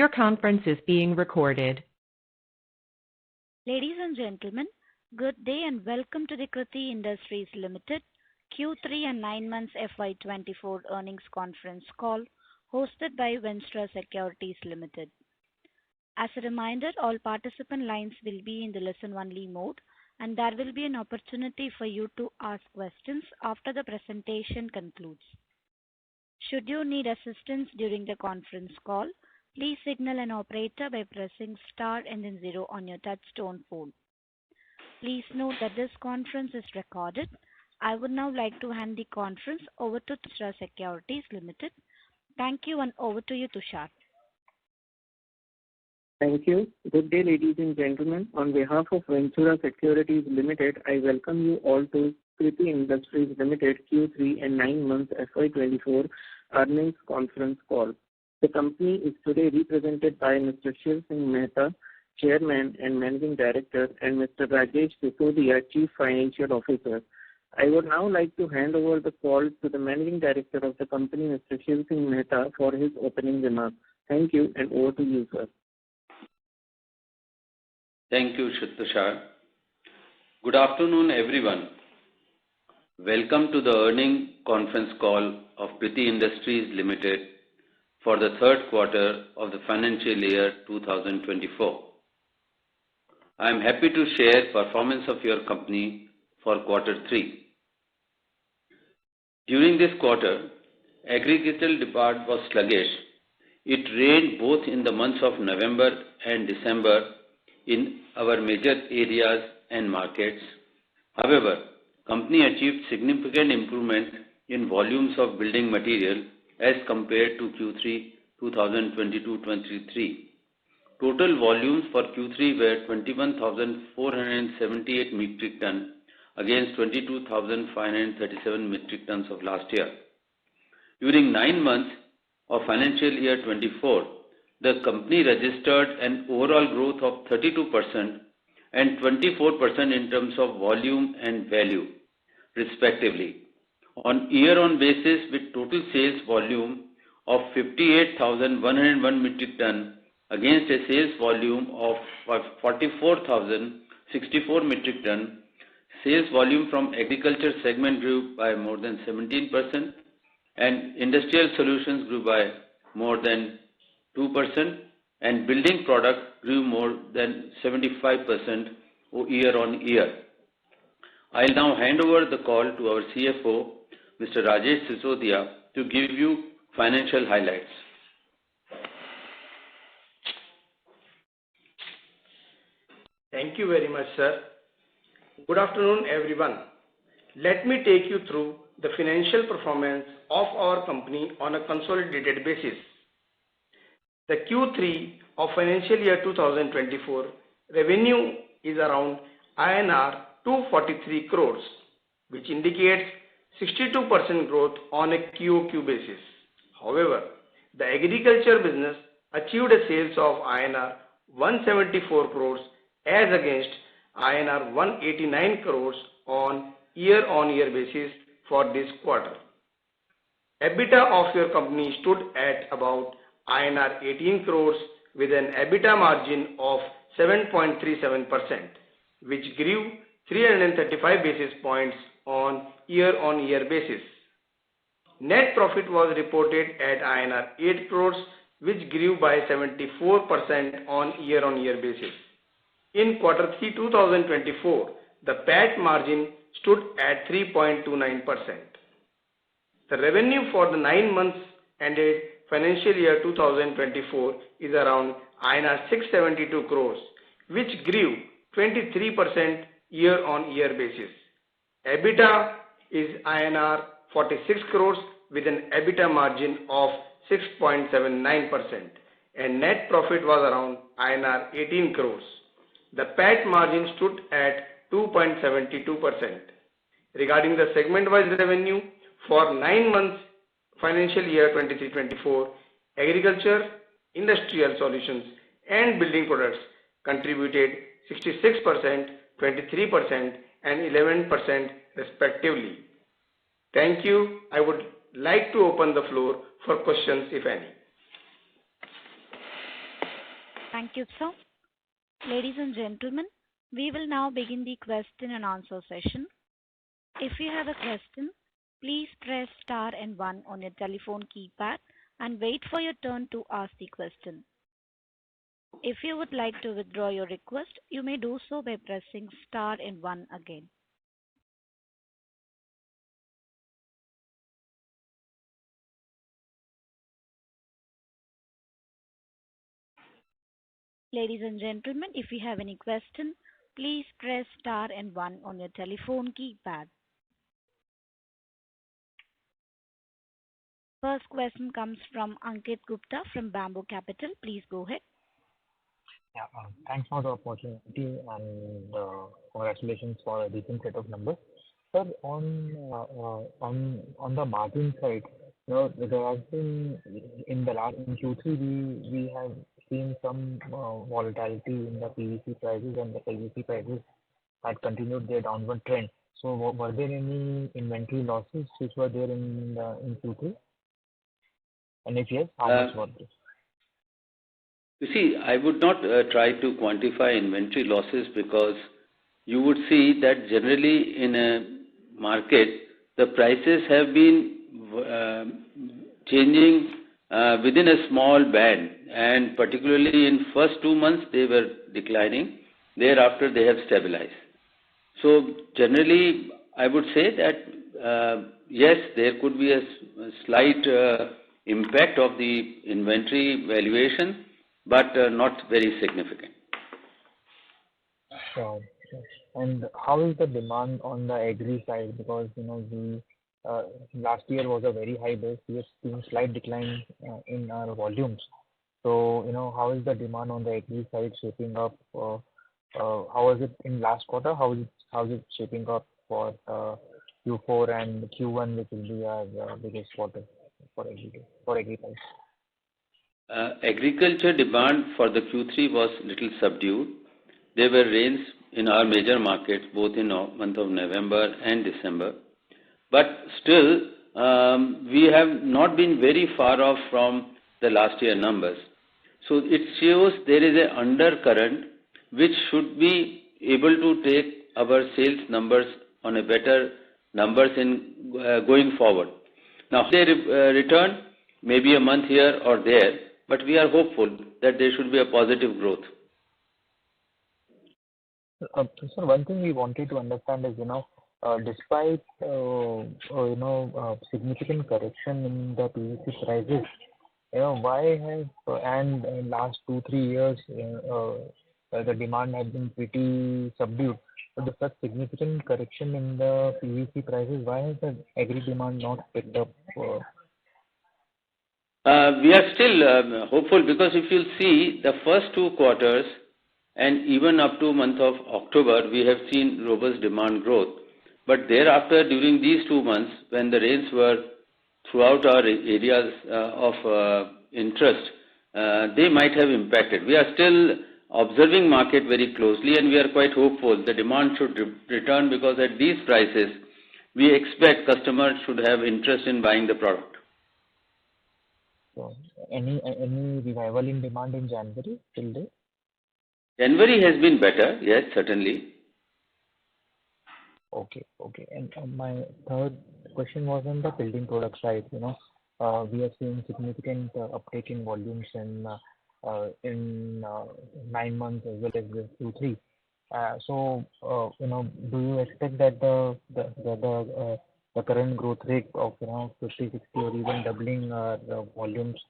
Your conference is being recorded. Ladies and gentlemen, good day and welcome to the Kriti Industries Limited Q3 and 9 months FY24 earnings conference call hosted by Venstra Securities Limited. As a reminder, all participant lines will be in the listen-only mode and there will be an opportunity for you to ask questions after the presentation concludes. Should you need assistance during the conference call, please signal an operator by pressing star and then 0 on your touch-tone phone. Please note that this conference is recorded. I would now like to hand the conference over to Venstra Securities Limited. Thank you and over to you, Tushar. Thank you. Good day, ladies and gentlemen. On behalf of Venstra Securities Limited, I welcome you all to Kriti Industries Limited Q3 and 9 months FY24 earnings conference call. The company is today represented by Mr. Shiv Singh Mehta, Chairman and Managing Director, and Mr. Rajesh Sisodia, Chief Financial Officer. I would now like to hand over the call to the Managing Director of the company, Mr. Shiv Singh Mehta, for his opening remarks. Thank you, and over to you, sir. Thank you, Tushar. Good afternoon, everyone. Welcome to the earnings conference call of Kriti Industries Limited for the third quarter of the financial year 2024. I am happy to share performance of your company for quarter 3. During this quarter, agricultural demand was sluggish. It rained both in the months of November and December in our major areas and markets. However, company achieved significant improvement in volumes of building material as compared to Q3 2022-23. Total volumes for Q3 were 21,478 metric ton against 22,537 metric tons of last year. During 9 months of financial year 24, the company registered an overall growth of 32% and 24% in terms of volume and value, respectively. On year-on basis, with total sales volume of 58,101 metric ton against a sales volume of 44,064 metric ton, sales volume from agriculture segment grew by more than 17% and industrial solutions grew by more than 2% and building product grew more than 75% year-on-year. I'll now hand over the call to our CFO, Mr. Rajesh Sisodia, to give you financial highlights. Thank you very much, sir. Good afternoon, everyone. Let me take you through the financial performance of our company on a consolidated basis. The Q3 of financial year 2024 revenue is around INR 243 crores, which indicates 62% growth on a QOQ basis. However, the agriculture business achieved a sales of INR 174 crores as against INR 189 crores on year-on-year basis for this quarter. EBITDA of your company stood at about INR 18 crores with an EBITDA margin of 7.37%, which grew 335 basis points on year-on-year basis. Net profit was reported at INR 8 crores, which grew by 74% on year-on-year basis. In quarter 3 2024, the PAT margin stood at 3.29%. The revenue for the 9 months ended financial year 2024 is around INR 672 crores, which grew 23% year-on-year basis. EBITDA is INR 46 crores with an EBITDA margin of 6.79% and net profit was around INR 18 crores. The PAT margin stood at 2.72%. Regarding the segment-wise revenue for 9 months financial year 23-24, agriculture, industrial solutions and building products contributed 66%, 23% and 11% respectively. Thank you. I would like to open the floor for questions if any. Thank you, sir. Ladies and gentlemen, we will now begin the question and answer session. If you have a question, please press star and one on your telephone keypad and wait for your turn to ask the question. If you would like to withdraw your request, you may do so by pressing star and one again. Ladies and gentlemen, if you have any question, please press star and one on your telephone keypad. First question comes from Ankit Gupta from Bamboo Capital. Please go ahead. Yeah, thanks for the opportunity and congratulations for a decent set of numbers. Sir, on the margin side, there has been in Q3 we have seen some volatility in the PVC prices, and the PVC prices had continued their downward trend. So were there any inventory losses which were there in Q3? And if yes, how much were this? You see, I would not try to quantify inventory losses, because you would see that generally in a market, the prices have been changing within a small band, and particularly in first 2 months they were declining. Thereafter they have stabilized. So generally I would say that yes, there could be a slight impact of the inventory valuation, but not very significant. Sure. And how is the demand on the agri side? Because the last year was a very high base. We have seen slight decline in our volumes. So how is the demand on the agri side shaping up? How was it in last quarter? How is it shaping up for Q4 and Q1, which will be our biggest quarter for agriculture? Agriculture demand for the Q3 was little subdued. There were rains in our major markets, both in the month of November and December. But still, we have not been very far off from the last year numbers. So it shows there is an undercurrent which should be able to take our sales numbers on a better numbers in going forward. Now, if they return, maybe a month here or there, but we are hopeful that there should be a positive growth. So one thing we wanted to understand is, despite significant correction in the PVC prices, why have and in last 2-3 years the demand has been pretty subdued. So the first significant correction in the PVC prices, why has the agri demand not picked up? We are still hopeful, because if you see the first 2 quarters and even up to month of October, we have seen robust demand growth. But thereafter, during these 2 months, when the rains were throughout our areas of interest, they might have impacted. We are still observing market very closely, and we are quite hopeful the demand should return, because at these prices, we expect customers should have interest in buying the product. So any revival in demand in January till date? January has been better, yes, certainly. Okay. And my third question was on the building product side. We are seeing significant uptake in volumes in 9 months as well as the Q3. So do you expect that the current growth rate of 50, 60, or even doubling the volumes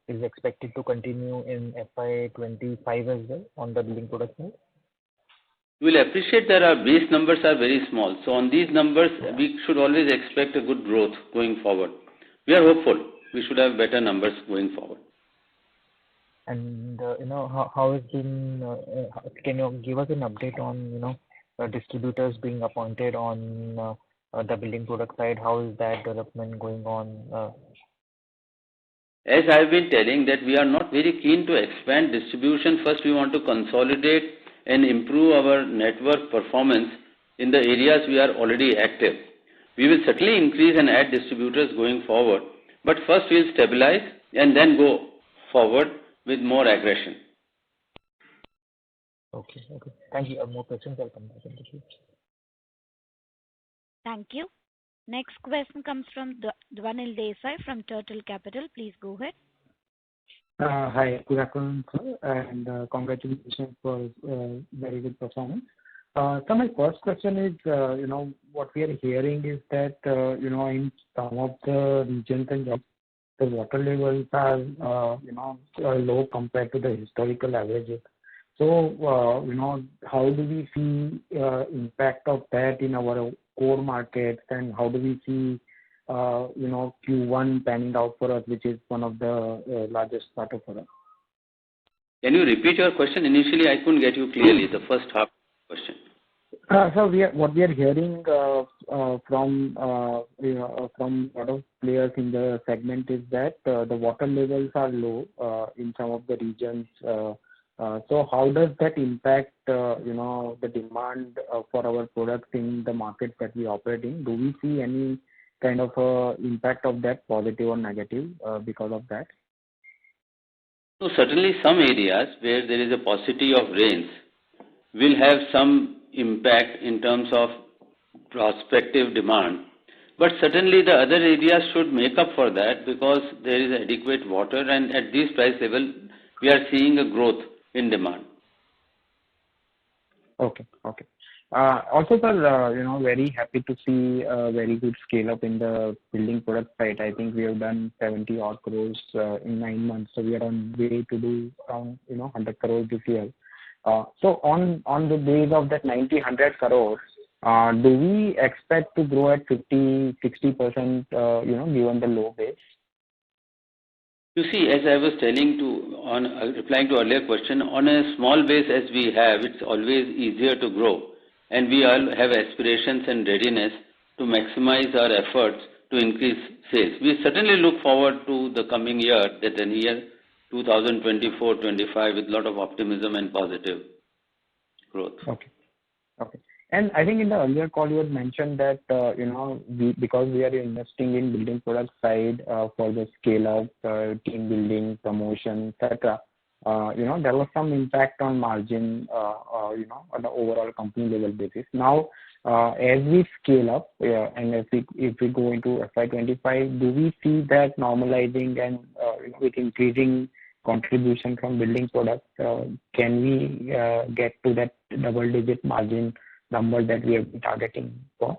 is expected to continue in FY25 as well on the building product side? You will appreciate that our base numbers are very small. So on these numbers, we should always expect a good growth going forward. We are hopeful we should have better numbers going forward. And how has been? Can you give us an update on distributors being appointed on the building product side? How is that development going on? As I have been telling, that we are not very keen to expand distribution. First, we want to consolidate and improve our network performance in the areas we are already active. We will certainly increase and add distributors going forward, but first we will stabilize and then go forward with more aggression. Okay. Thank you. More questions, I'll come back in the queue. Thank you. Next question comes from Dwanil Desai from Turtle Capital. Please go ahead. Hi, good afternoon, sir, and congratulations for very good performance. So my first question is, what we are hearing is that, in some of the regions and the water levels are, low compared to the historical averages. So, how do we see impact of that in our core markets, and how do we see, Q1 panning out for us, which is one of the largest quarter for us? Can you repeat your question? Initially, I couldn't get you clearly, the first half question. So what we are hearing from a lot of players in the segment is that the water levels are low in some of the regions. So how does that impact the demand for our products in the markets that we operate in? Do we see any kind of impact of that, positive or negative, because of that? So certainly some areas where there is a paucity of rains will have some impact in terms of prospective demand. But certainly the other areas should make up for that because there is adequate water, and at this price level, we are seeing a growth in demand. Okay. Also, sir, very happy to see a very good scale up in the building product side. I think we have done 70 odd crores in 9 months, so we are on way to do around 100 crores this year. So on the base of that 100 crores, do we expect to grow at 50-60%? Given the low base? You see, as I was replying to earlier question, on a small base as we have, it's always easier to grow, and we all have aspirations and readiness to maximize our efforts to increase sales. We certainly look forward to the coming year, that in year 2024-25, with a lot of optimism and positive growth. Okay. And I think in the earlier call you had mentioned that because we are investing in building product side for the scale up, team building, promotion, etc. There was some impact on margin, on the overall company level basis. Now, as we scale up, and if we go into FY25, do we see that normalizing and with increasing contribution from building products, can we get to that double-digit margin number that we have been targeting for?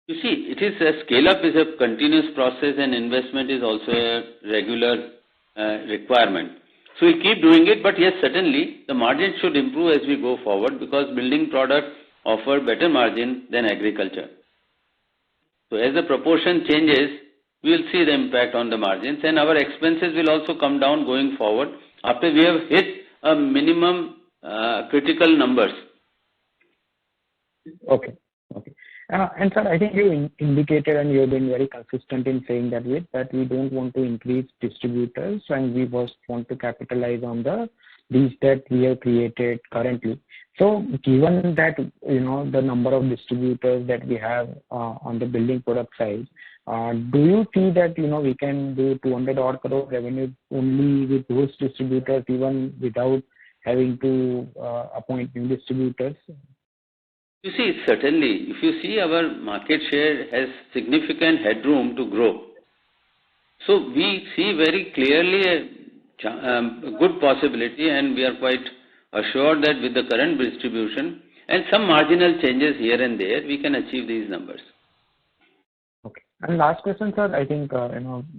You see, it is a scale-up is a continuous process, and investment is also a regular requirement. So we'll keep doing it, but yes, certainly the margin should improve as we go forward because building products offer better margin than agriculture. So as the proportion changes, we will see the impact on the margins, and our expenses will also come down going forward after we have hit a minimum critical numbers. Okay. And sir, I think you indicated and you have been very consistent in saying that we don't want to increase distributors and we just want to capitalize on the reach that we have created currently. So given that, the number of distributors that we have on the building product side, do you see that, we can do 200 odd crore revenue only with those distributors even without having to appoint new distributors? You see, certainly, if you see our market share has significant headroom to grow. So we see very clearly a good possibility, and we are quite assured that with the current distribution and some marginal changes here and there, we can achieve these numbers. Okay. And last question, sir, I think,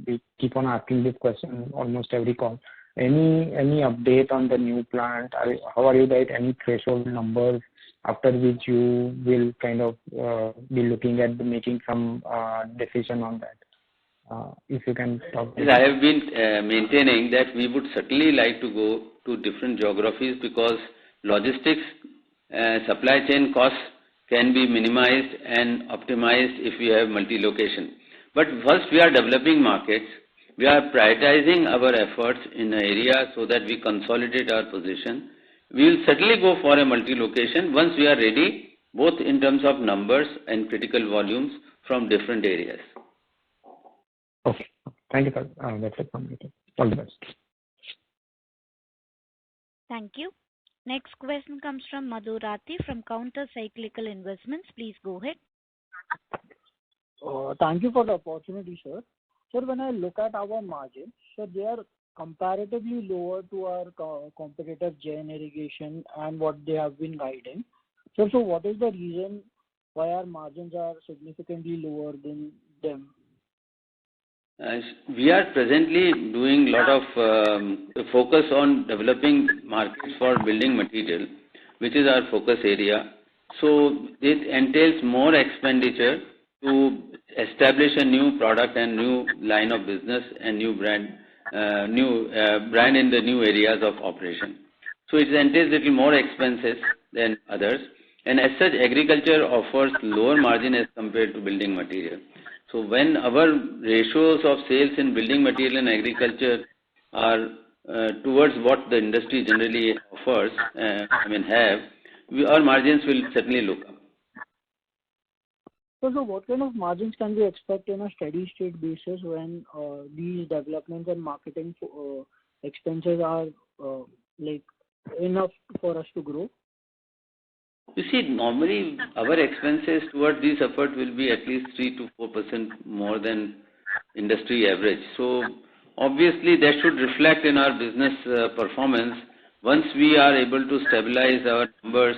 we keep on asking this question almost every call. Any update on the new plant? How are you guys? Any threshold numbers after which you will kind of be looking at making some decision on that? If you can talk. Yes, I have been maintaining that we would certainly like to go to different geographies because logistics, supply chain costs can be minimized and optimized if we have multi-location. But first we are developing markets. We are prioritizing our efforts in an area so that we consolidate our position. We will certainly go for a multi-location once we are ready, both in terms of numbers and critical volumes from different areas. Okay. Thank you, sir. That's it from me. All the best. Thank you. Next question comes from Madhu Rathi from Counter Cyclical Investments. Please go ahead. Thank you for the opportunity, sir. Sir, when I look at our margins, so they are comparatively lower to our competitor Gen Irrigation and what they have been guiding. So what is the reason why our margins are significantly lower than them? We are presently doing a lot of focus on developing markets for building material, which is our focus area. So it entails more expenditure to establish a new product and new line of business and new brand in the new areas of operation. So it entails little more expenses than others. And as such, agriculture offers lower margin as compared to building material. So when our ratios of sales in building material and agriculture are towards what the industry generally offers, our margins will certainly look up. So what kind of margins can we expect in a steady state basis when these developments and marketing expenses are enough for us to grow? You see, normally our expenses towards this effort will be at least 3 to 4% more than industry average. So obviously that should reflect in our business performance once we are able to stabilize our numbers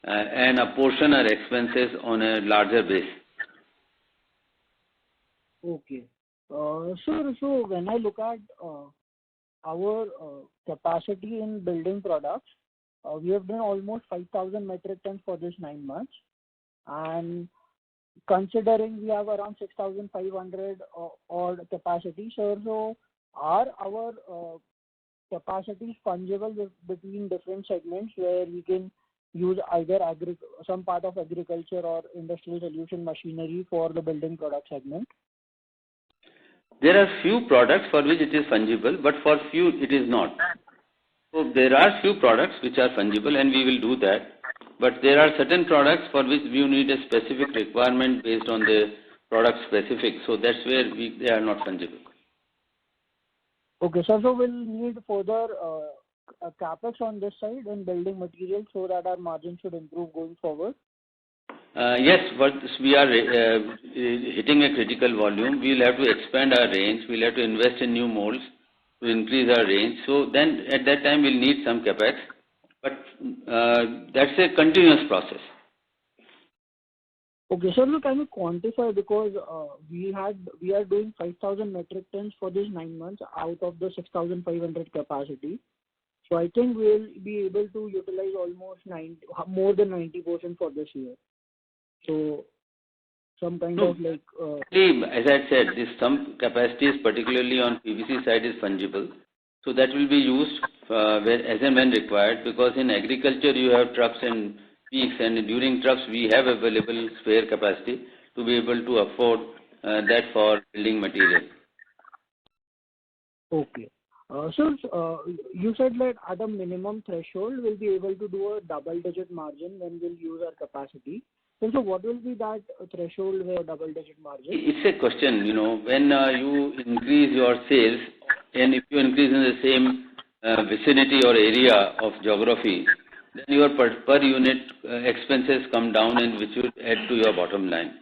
and apportion our expenses on a larger base. Okay. So when I look at our capacity in building products, we have done almost 5,000 metric tons for this 9 months, and considering we have around 6,500 odd capacity, so are our capacities fungible between different segments where we can use either some part of agriculture or industrial solution machinery for the building product segment? There are few products for which it is fungible, but for few it is not. So there are few products which are fungible and we will do that. But there are certain products for which we need a specific requirement based on the product specific. So that's where they are not fungible. Okay, so we'll need further capex on this side in building materials so that our margin should improve going forward? Yes, but we are hitting a critical volume. We will have to expand our range. We will have to invest in new molds to increase our range. So then at that time we'll need some capex. But that's a continuous process. Okay, sir, so can you quantify, because we are doing 5,000 metric tons for these 9 months out of the 6,500 capacity. So I think we'll be able to utilize almost more than 90% for this year. So some kind of like... as I said, some capacities, particularly on PVC side, is fungible. So that will be used as and when required, because in agriculture you have trucks and peaks, and during trucks we have available spare capacity to be able to afford that for building material. Okay. So you said that at a minimum threshold we'll be able to do a double-digit margin when we'll use our capacity. So what will be that threshold where double-digit margin? It's a question, when you increase your sales, and if you increase in the same vicinity or area of geography, then your per unit expenses come down, and which will add to your bottom line.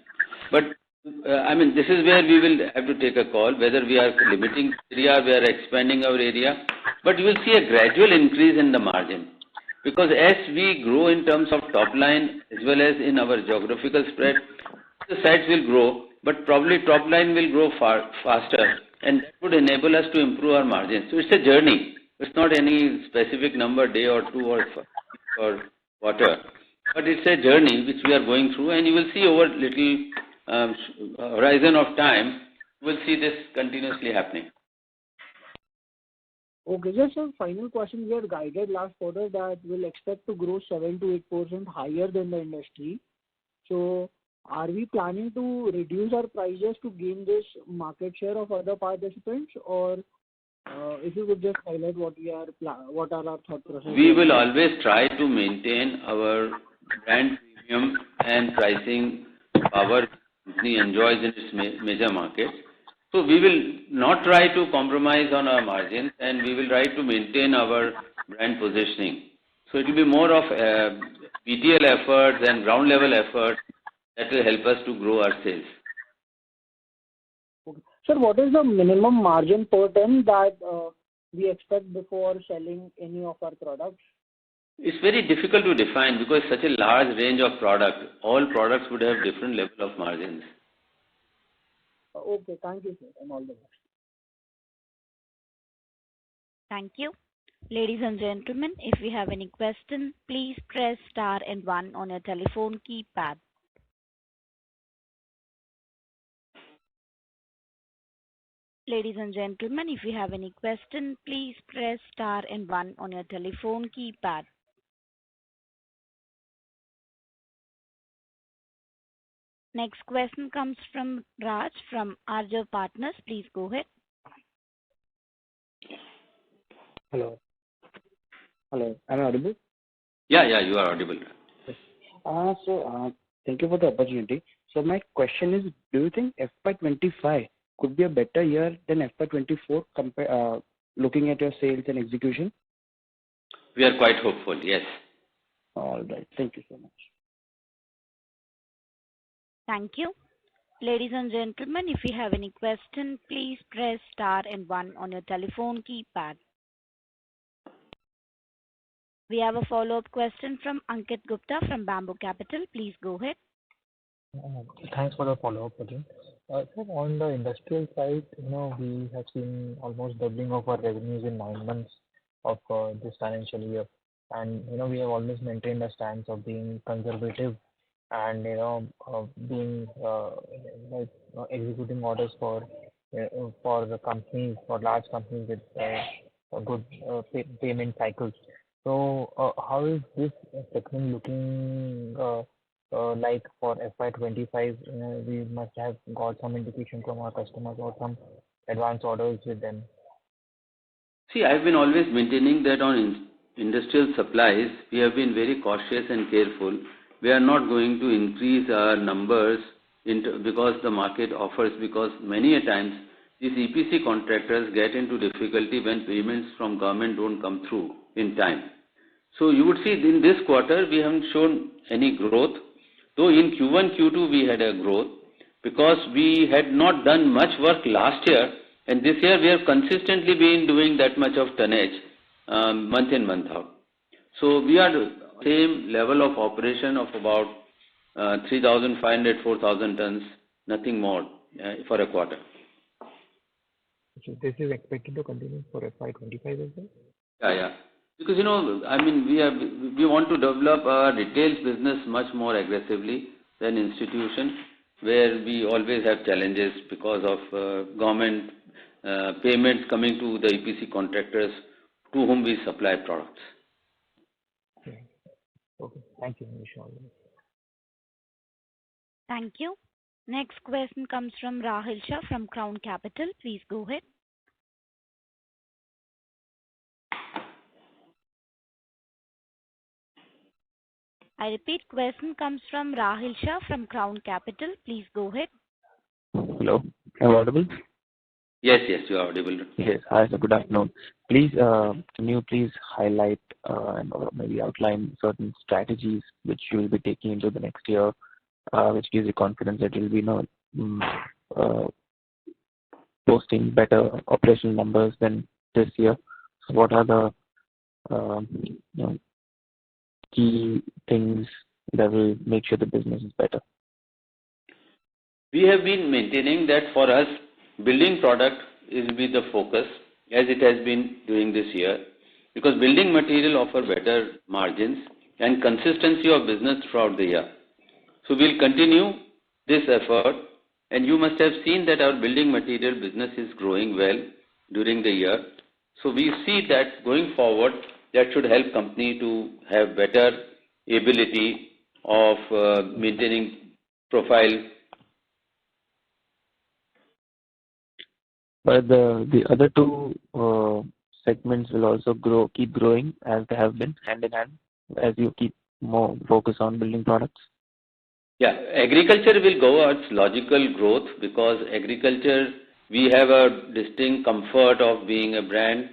But this is where we will have to take a call, whether we are limiting area, we are expanding our area. But you will see a gradual increase in the margin. Because as we grow in terms of top line as well as in our geographical spread, the sites will grow, but probably top line will grow faster, and that would enable us to improve our margins. So it's a journey. It's not any specific number, day or two or quarter, but it's a journey which we are going through, and you will see over little horizon of time, you will see this continuously happening. Okay, just a final question. We had guided last quarter that we'll expect to grow 7 to 8% higher than the industry. So are we planning to reduce our prices to gain this market share of other participants, or if you could just highlight what are our thought process? We will always try to maintain our brand premium and pricing power company enjoys in its major markets. So we will not try to compromise on our margins, and we will try to maintain our brand positioning. So it will be more of BTL efforts and ground level efforts that will help us to grow our sales. Okay. Sir, what is the minimum margin per ton that we expect before selling any of our products? It's very difficult to define because such a large range of products. All products would have different level of margins. Okay, thank you, sir, and all the best. Thank you. Ladies and gentlemen, if you have any question, please press star and 1 on your telephone keypad. Ladies and gentlemen, if you have any question, please press star and 1 on your telephone keypad. Next question comes from Raj from Arjav Partners. Please go ahead. Hello. Hello. Am I audible? Yeah, you are audible. Thank you for the opportunity. So my question is, do you think FY25 could be a better year than FY24 looking at your sales and execution? We are quite hopeful, yes. All right. Thank you so much. Thank you. Ladies and gentlemen, if you have any question, please press star and 1 on your telephone keypad. We have a follow-up question from Ankit Gupta from Bamboo Capital. Please go ahead. Thanks for the follow-up again. Sir, on the industrial side, we have seen almost doubling of our revenues in 9 months of this financial year. And, we have always maintained a stance of being conservative and, being executing orders for the companies, for large companies with good payment cycles. So, how is this segment looking like for FY25? We must have got some indication from our customers or some advance orders with them. See, I've been always maintaining that on industrial supplies, we have been very cautious and careful. We are not going to increase our numbers because the market offers, because many a times these EPC contractors get into difficulty when payments from government don't come through in time. So you would see in this quarter, we haven't shown any growth. Though in Q1, Q2, we had a growth because we had not done much work last year. And this year, we have consistently been doing that much of tonnage month in, month out. So we are the same level of operation of about 3,500, 4,000 tons, nothing more for a quarter. So this is expected to continue for FY25 as well? Yeah. Because, we want to develop our retail business much more aggressively than institution, where we always have challenges because of government payments coming to the EPC contractors to whom we supply products. Okay. Thank you. Thank you. Next question comes from Rahil Shah from Crown Capital. Please go ahead. I repeat, question comes from Rahil Shah from Crown Capital. Please go ahead. Hello. Am I audible? Yes, you are audible. Yes. Hi, sir. Good afternoon. Please, can you please highlight and or maybe outline certain strategies which you will be taking into the next year, which gives you confidence that you will be posting better operational numbers than this year? So what are the key things that will make sure the business is better? We have been maintaining that for us, building product will be the focus, as it has been during this year, because building material offer better margins and consistency of business throughout the year. So we'll continue this effort, and you must have seen that our building material business is growing well during the year. So we see that going forward, that should help company to have better ability of maintaining profile. But the other two segments will also keep growing as they have been, hand in hand, as you keep more focus on building products. Yeah, agriculture will go its logical growth because agriculture, we have a distinct comfort of being a brand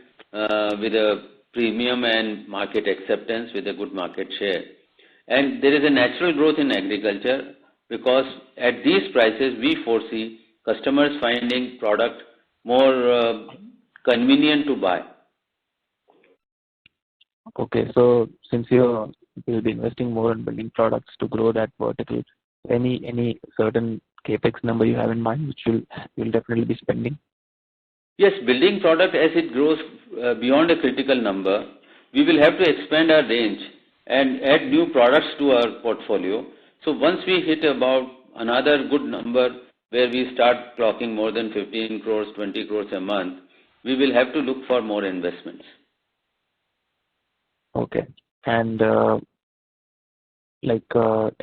with a premium and market acceptance with a good market share. And there is a natural growth in agriculture because at these prices we foresee customers finding product more convenient to buy. Okay, so since you will be investing more in building products to grow that vertical, any certain capex number you have in mind which you'll definitely be spending? Yes, building product as it grows beyond a critical number, we will have to expand our range and add new products to our portfolio. So once we hit about another good number where we start clocking more than 15 crores, 20 crores a month, we will have to look for more investments. Okay, and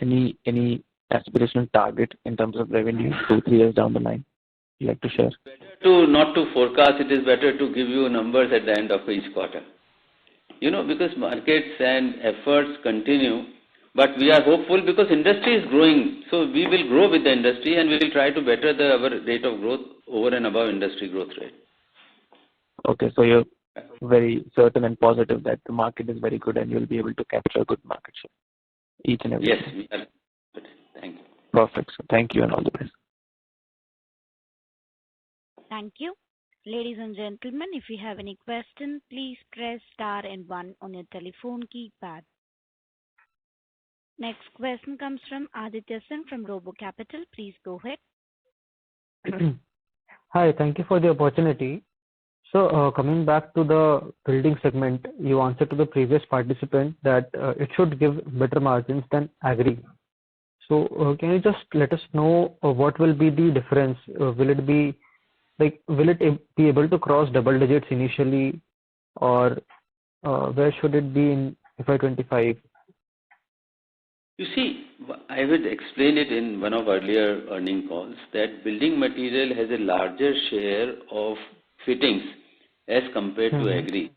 any aspirational target in terms of revenue 2-3 years down the line you'd like to share? Better not to forecast. It is better to give you numbers at the end of each quarter. Because markets and efforts continue, but we are hopeful because industry is growing. So we will grow with the industry and we will try to better our rate of growth over and above industry growth rate. Okay, so you're very certain and positive that the market is very good and you'll be able to capture a good market share each and every Yes, day. we are. Thank you. Perfect. So thank you and all the best. Thank you. Ladies and gentlemen, if you have any question, please press star and 1 on your telephone keypad. Next question comes from Aditya Sen from Robo Capital. Please go ahead. Hi, thank you for the opportunity. So coming back to the building segment, you answered to the previous participant that it should give better margins than agri. So can you just let us know what will be the difference? Will it be able to cross double digits initially, or where should it be in FY25? You see, I would explain it in one of earlier earning calls that building material has a larger share of fittings as compared to agri.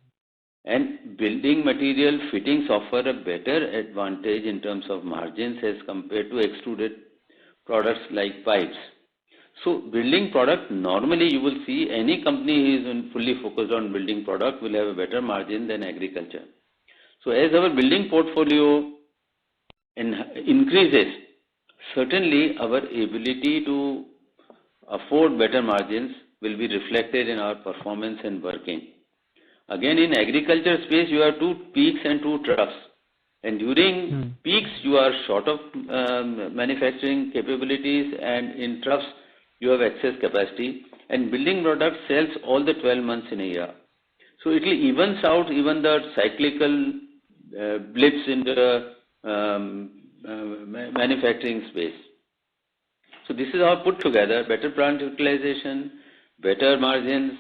And building material fittings offer a better advantage in terms of margins as compared to extruded products like pipes. So building product, normally you will see any company who is fully focused on building product will have a better margin than agriculture. So as our building portfolio increases, certainly our ability to afford better margins will be reflected in our performance and working. Again, in agriculture space, you have 2 peaks and 2 troughs. And during peaks, you are short of manufacturing capabilities, and in troughs, you have excess capacity. And building product sells all the 12 months in a year. So it will evens out even the cyclical blips in the manufacturing space. So this is all put together, better plant utilization, better margins,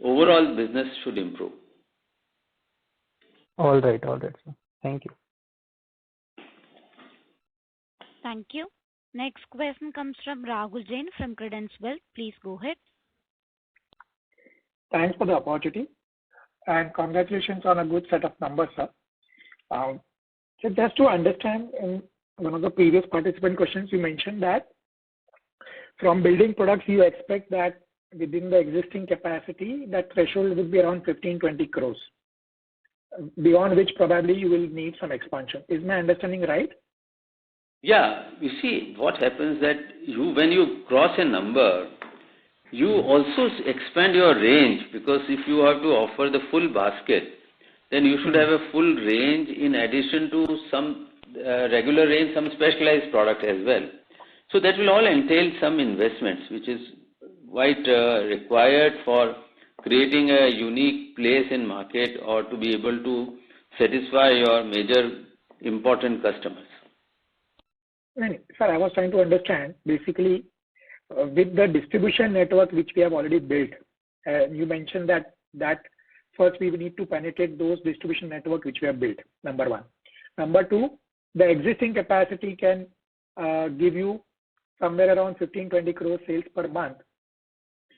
overall business should improve. All right, sir. Thank you. Thank you. Next question comes from Rahul Jain from Credence Wealth. Please go ahead. Thanks for the opportunity and congratulations on a good set of numbers, sir. So just to understand, in one of the previous participant questions, you mentioned that from building products, you expect that within the existing capacity, that threshold would be around 15-20 crores, beyond which probably you will need some expansion. Is my understanding right? Yeah, you see, what happens that when you cross a number, you also expand your range, because if you have to offer the full basket, then you should have a full range in addition to some regular range, some specialized product as well. So that will all entail some investments, which is quite required for creating a unique place in market or to be able to satisfy your major important customers. Sir, I was trying to understand, basically, with the distribution network which we have already built, you mentioned that first we need to penetrate those distribution network which we have built, number 1. Number 2, the existing capacity can give you somewhere around 15-20 crores sales per month.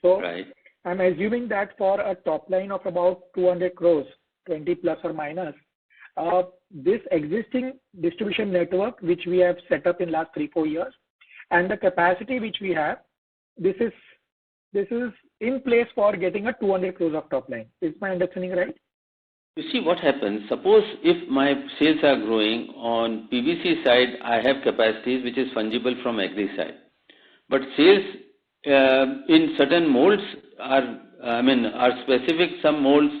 So right. I'm assuming that for a top line of about 200 crores, 20 plus or minus, this existing distribution network which we have set up in last 3-4 years and the capacity which we have, this is in place for getting a 200 crores of top line. Is my understanding right? You see what happens, suppose if my sales are growing on PVC side, I have capacities which is fungible from agri side. But sales in certain molds are specific, some molds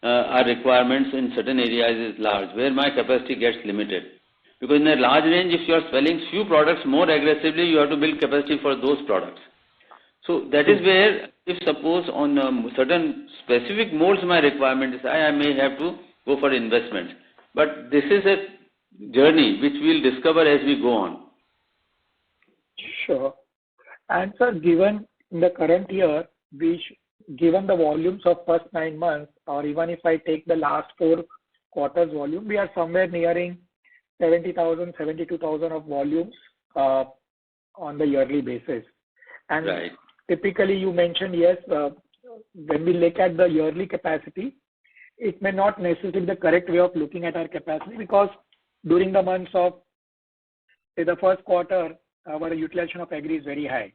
are requirements in certain areas is large, where my capacity gets limited. Because in a large range, if you are selling few products more aggressively, you have to build capacity for those products. So that is where, if suppose on certain specific molds my requirement is high, I may have to go for investments. But this is a journey which we will discover as we go on. Sure. And sir, given in the current year, given the volumes of first 9 months, or even if I take the last 4 quarters volume, we are somewhere nearing 70,000, 72,000 of volumes on the yearly basis. And right. Typically, you mentioned, yes, when we look at the yearly capacity, it may not necessarily be the correct way of looking at our capacity, because during the months of, say, the first quarter, our utilization of agri is very high.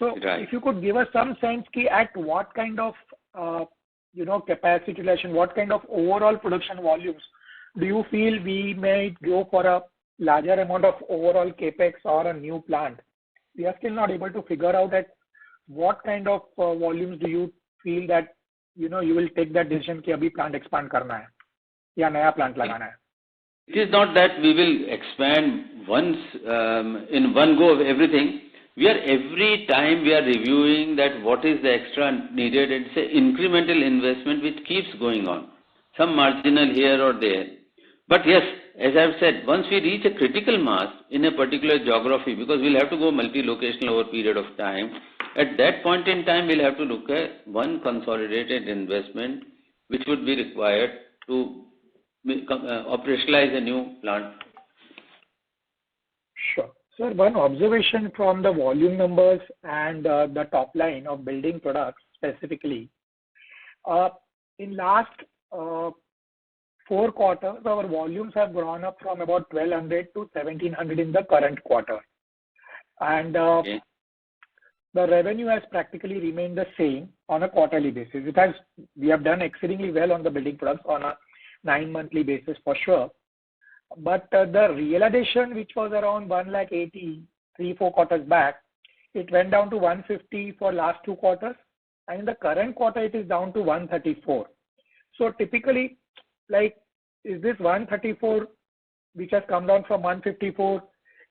So right. If you could give us some sense at what kind of capacity utilization, what kind of overall production volumes do you feel we may go for a larger amount of overall capex or a new plant? We are still not able to figure out at what kind of volumes do you feel that you will take that decision कि अभी plant expand करना है या नया plant लगाना है. It is not that we will expand once in one go of everything. We are every time we are reviewing that what is the extra needed. It's an incremental investment which keeps going on. Some marginal here or there. But yes, as I've said, once we reach a critical mass in a particular geography, because we'll have to go multi-locational over a period of time, at that point in time we'll have to look at one consolidated investment which would be required to operationalize a new plant. Sure. Sir, one observation from the volume numbers and the top line of building products specifically. In last 4 quarters, our volumes have grown up from about 1,200 to 1,700 in the current quarter. And Okay. the revenue has practically remained the same on a quarterly basis. We have done exceedingly well on the building products on a 9-monthly basis for sure. But the realization, which was around 180, 3-4 quarters back, it went down to 150 for last 2 quarters. And in the current quarter, it is down to 134. So typically, is this 134, which has come down from 154,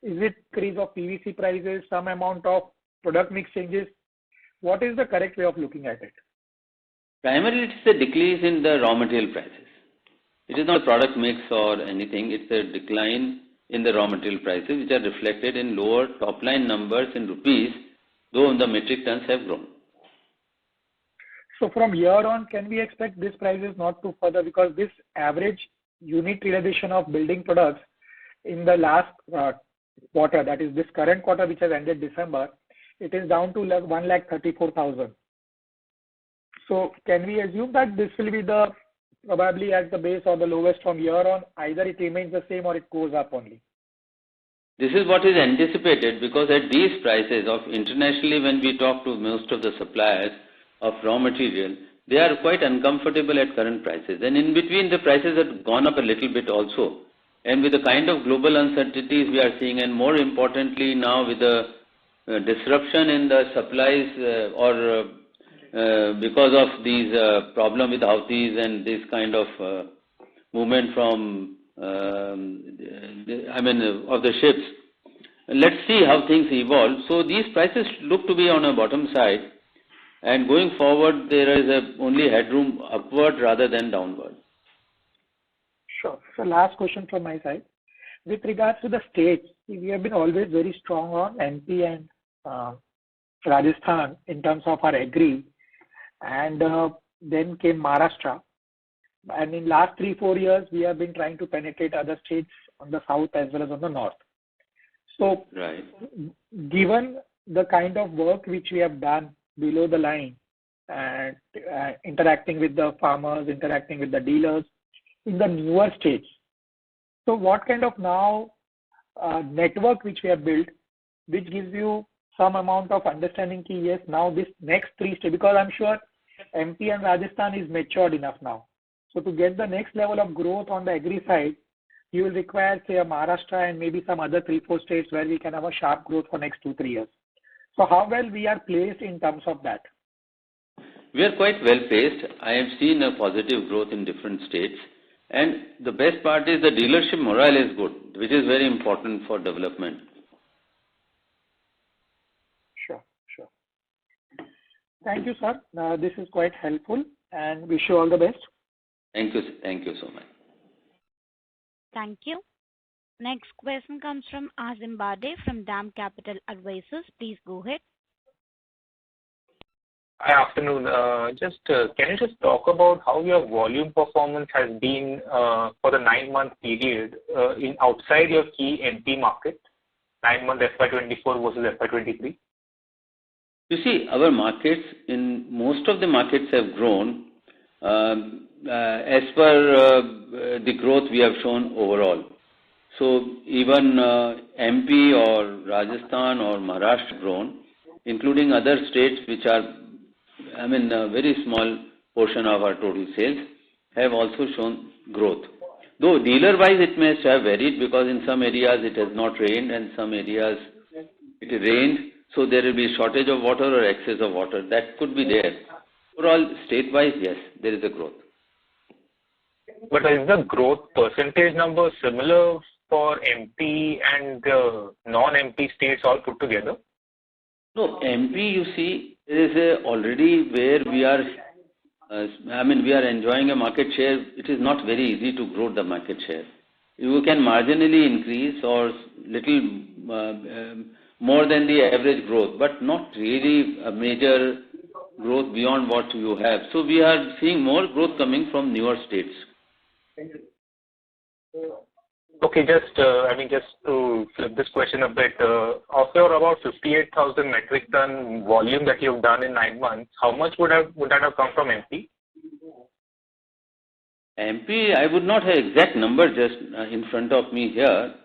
is it increase of PVC prices, some amount of product mix changes? What is the correct way of looking at it? Primarily, it's a decrease in the raw material prices. It is not product mix or anything. It's a decline in the raw material prices, which are reflected in lower top line numbers in rupees, though the metric tons have grown. So from here on, can we expect this prices not to further, because this average unit realization of building products in the last quarter, that is this current quarter which has ended December, it is down to 1,34,000. So can we assume that this will be the probably at the base or the lowest from here on? Either it remains the same or it goes up only. This is what is anticipated, because at these prices of internationally, when we talk to most of the suppliers of raw material, they are quite uncomfortable at current prices. And in between, the prices have gone up a little bit also. And with the kind of global uncertainties we are seeing, and more importantly now with the disruption in the supplies because of these problem with Houthis and this kind of movement from of the ships. Let's see how things evolve. So these prices look to be on a bottom side, and going forward there is only headroom upward rather than downward. Sure. So last question from my side. With regards to the states, we have been always very strong on MP and Rajasthan in terms of our agri, and then came Maharashtra. And in last 3-4 years, we have been trying to penetrate other states on the south as well as on the north. So, right. Given the kind of work which we have done below the line, and interacting with the farmers, interacting with the dealers in the newer states, so what kind of now network which we have built, which gives you some amount of understanding ki yes, now this next 3 states, because I'm sure MP and Rajasthan is matured enough now. So to get the next level of growth on the agri side, you will require, say, a Maharashtra and maybe some other 3-4 states where we can have a sharp growth for next 2-3 years. So how well we are placed in terms of that? We are quite well placed. I have seen a positive growth in different states. And the best part is the dealership morale is good, which is very important for development. Sure. Thank you, sir. This is quite helpful and wish you all the best. Thank you so much. Thank you. Next question comes from Azim Bade from DAM Capital Advisors. Please go ahead. Hi, afternoon. Can you just talk about how your volume performance has been for the 9-month period in outside your key MP market, 9-month FY24 versus FY23? You see, our markets, in most of the markets have grown as per the growth we have shown overall. So even MP or Rajasthan or Maharashtra grown, including other states which are, a very small portion of our total sales, have also shown growth. Though dealer-wise it may have varied because in some areas it has not rained and some areas it rained, so there will be shortage of water or excess of water. That could be there. Overall, state-wise, yes, there is a growth. But is the growth percentage number similar for MP and non-MP states all put together? No, MP, you see, is already where we are, we are enjoying a market share. It is not very easy to grow the market share. You can marginally increase or little more than the average growth, but not really a major growth beyond what you have. So we are seeing more growth coming from newer states. Okay, just to flip this question a bit, of your about 58,000 metric ton volume that you've done in 9 months, how much would that have come from MP? MP, I would not have exact number just in front of me here,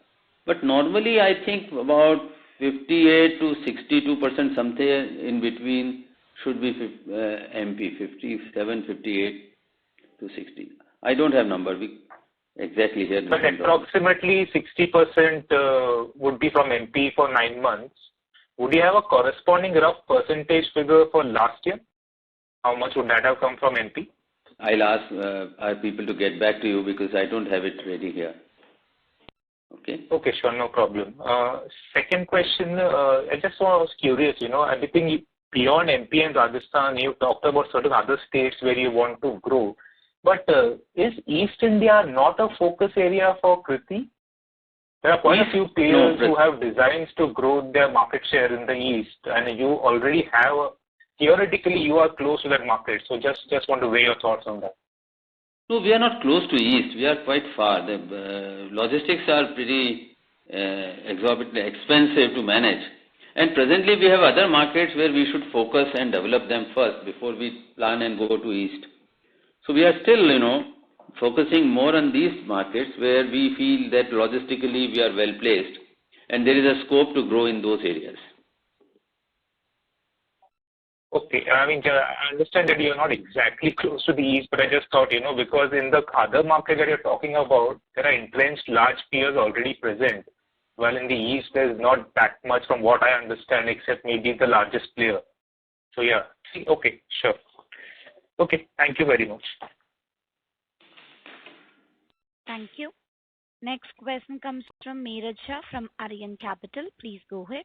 but normally I think about 58 to 62%, something in between should be MP, 57, 58 to 60. I don't have number exactly here. But approximately 60% would be from MP for 9 months. Would you have a corresponding rough percentage figure for last year? How much would that have come from MP? I'll ask our people to get back to you because I don't have it ready here. Okay, sure, no problem. Second question, I was curious, everything beyond MP and Rajasthan, you talked about certain other states where you want to grow. But is East India not a focus area for Kriti? There are quite a few players who have designs to grow their market share in the East, and you already have, theoretically, you are close to that market. So just want to weigh your thoughts on that. No, we are not close to East. We are quite far. The logistics are pretty exorbitantly expensive to manage. And presently we have other markets where we should focus and develop them first before we plan and go to East. So we are still, focusing more on these markets where we feel that logistically we are well placed and there is a scope to grow in those areas. Okay, I understand that you're not exactly close to the East, but I just thought, because in the other market that you're talking about, there are entrenched large peers already present, while in the East there's not that much from what I understand, except maybe the largest player. So yeah, okay, sure. Okay, thank you very much. Thank you. Next question comes from Meeraj Shah from Aryan Capital. Please go ahead.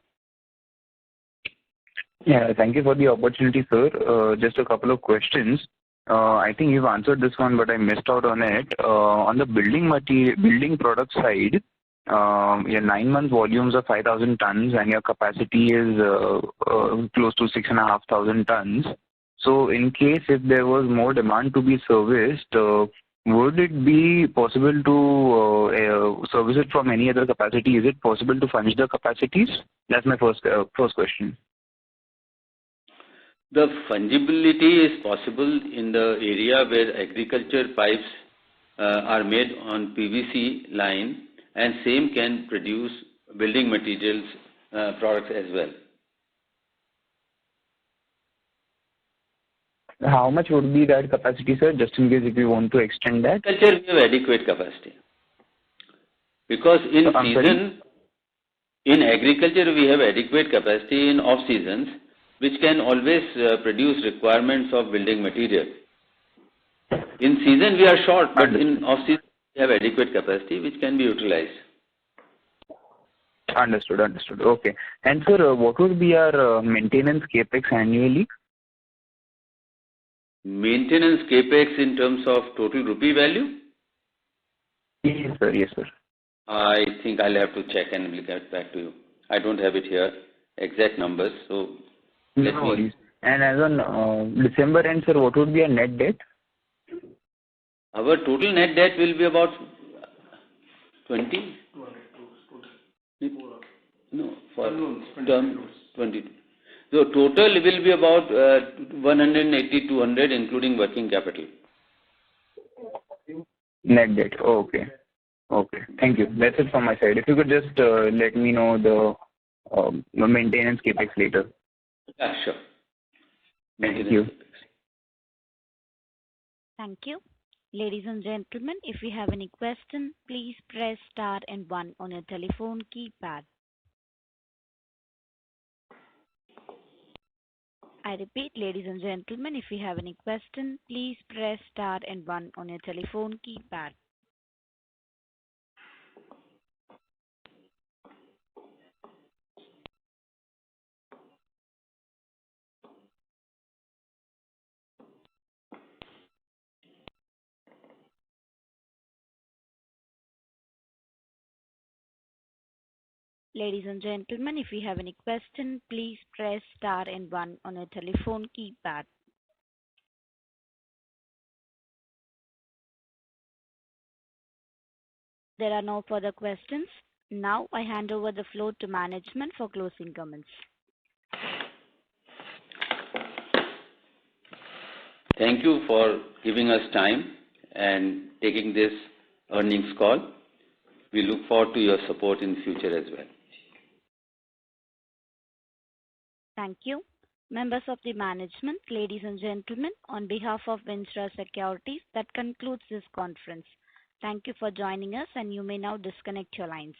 Yeah, thank you for the opportunity, sir. Just a couple of questions. I think you've answered this one, but I missed out on it. On the building product side, your 9 month volumes are 5,000 tons and your capacity is close to 6,500 tons. So in case if there was more demand to be serviced, would it be possible to service it from any other capacity? Is it possible to furnish the capacities? That's my first question. The fungibility is possible in the area where agriculture pipes are made on PVC line, and same can produce building materials products as well. How much would be that capacity, sir, just in case if you want to extend that? Agriculture, we have adequate capacity. Because in agriculture, we have adequate capacity in off seasons, which can always produce requirements of building material. In season, we are short, but in off season, we have adequate capacity, which can be utilized. Understood. Okay. And sir, what would be our maintenance capex annually? Maintenance capex in terms of total rupee value? Yes, sir. I think I'll have to check and we'll get back to you. I don't have it here, exact numbers. So no worries. And as on December end, sir, what would be our net debt? Our total net debt will be about 20? No, for term 22. So total will be about 180, 200, including working capital. Net debt. Okay. Thank you. That's it from my side. If you could just let me know the maintenance capex later. Yeah, sure. Thank you. Thank you. Ladies and gentlemen, if you have any question, please press star and 1 on your telephone keypad. I repeat, ladies and gentlemen, if you have any question, please press star and 1 on your telephone keypad. Ladies and gentlemen, if you have any question, please press star and 1 on your telephone keypad. There are no further questions. Now I hand over the floor to management for closing comments. Thank you for giving us time and taking this earnings call. We look forward to your support in future as well. Thank you. Members of the management, ladies and gentlemen, on behalf of Ventura Securities, that concludes this conference. Thank you for joining us, and you may now disconnect your lines.